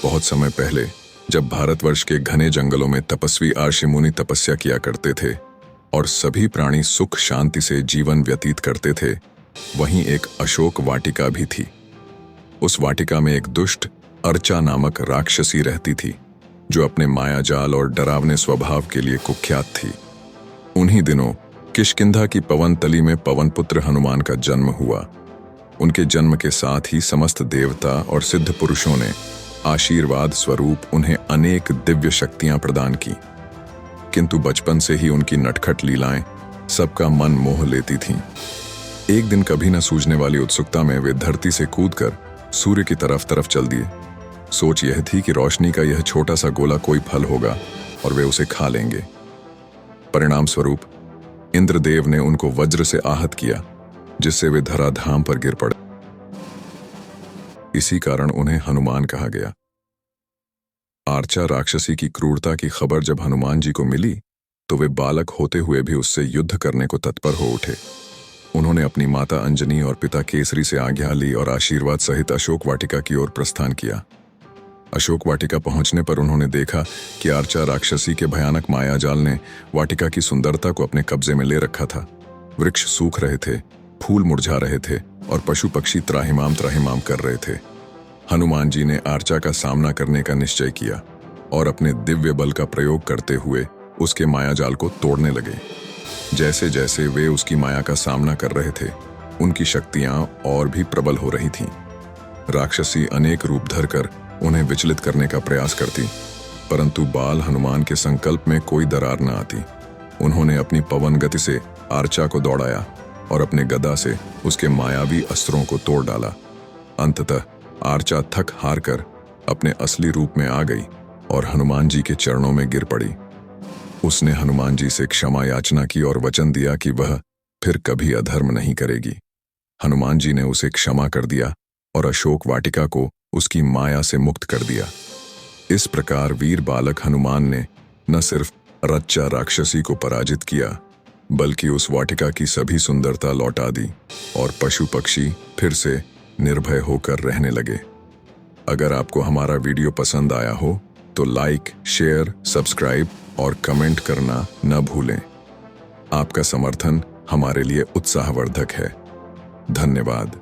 बहुत समय पहले, जब भारतवर्ष के घने जंगलों में तपस्वी ऋषि मुनि तपस्या किया करते थे और सभी प्राणी सुख शांति से जीवन व्यतीत करते थे, वहीं एक अशोक वाटिका भी थी। उस वाटिका में एक दुष्ट अर्चा नामक राक्षसी रहती थी, जो अपने मायाजाल और डरावने स्वभाव के लिए कुख्यात थी। उन्हीं दिनों किष्किंधा की पवन तली में पवन पुत्र हनुमान का जन्म हुआ। उनके जन्म के साथ ही समस्त देवता और सिद्ध पुरुषों ने आशीर्वाद स्वरूप उन्हें अनेक दिव्य शक्तियां प्रदान की। किंतु बचपन से ही उनकी नटखट लीलाएं सबका मन मोह लेती थीं। एक दिन कभी न सूझने वाली उत्सुकता में वे धरती से कूदकर सूर्य की तरफ चल दिए। सोच यह थी कि रोशनी का यह छोटा सा गोला कोई फल होगा और वे उसे खा लेंगे। परिणाम स्वरूप इंद्रदेव ने उनको वज्र से आहत किया, जिससे वे धराधाम पर गिर पड़े। इसी कारण उन्हें हनुमान कहा गया। आर्चा राक्षसी की क्रूरता की खबर जब हनुमान जी को मिली, तो वे बालक होते हुए भी उससे युद्ध करने को तत्पर हो उठे। उन्होंने अपनी माता अंजनी और पिता केसरी से आज्ञा ली और आशीर्वाद सहित अशोक वाटिका की ओर प्रस्थान किया। अशोक वाटिका पहुंचने पर उन्होंने देखा कि आर्चा राक्षसी के भयानक मायाजाल ने वाटिका की सुंदरता को अपने कब्जे में ले रखा था। वृक्ष सूख रहे थे, फूल मुरझा रहे थे और पशु पक्षी त्राहिमाम कर रहे थे। हनुमान जी ने आर्चा का सामना करने का निश्चय किया और अपने दिव्य बल का प्रयोग करते हुए उसके मायाजाल को तोड़ने लगे। जैसे जैसे वे उसकी माया का सामना कर रहे थे, उनकी शक्तियां और भी प्रबल हो रही थीं। राक्षसी अनेक रूप धरकर उन्हें विचलित करने का प्रयास करती, परंतु बाल हनुमान के संकल्प में कोई दरार न आती। उन्होंने अपनी पवन गति से आर्चा को दौड़ाया और अपने गदा से उसके मायावी अस्त्रों को तोड़ डाला। अंततः आर्चा थक हार कर अपने असली रूप में आ गई और हनुमान जी के चरणों में गिर पड़ी। उसने हनुमान जी से क्षमा याचना की और वचन दिया कि वह फिर कभी अधर्म नहीं करेगी। हनुमान जी ने उसे क्षमा कर दिया और अशोक वाटिका को उसकी माया से मुक्त कर दिया। इस प्रकार वीर बालक हनुमान ने न सिर्फ रच्चा राक्षसी को पराजित किया, बल्कि उस वाटिका की सभी सुंदरता लौटा दी और पशु पक्षी फिर से निर्भय होकर रहने लगे। अगर आपको हमारा वीडियो पसंद आया हो तो लाइक, शेयर, सब्सक्राइब और कमेंट करना न भूलें। आपका समर्थन हमारे लिए उत्साहवर्धक है। धन्यवाद।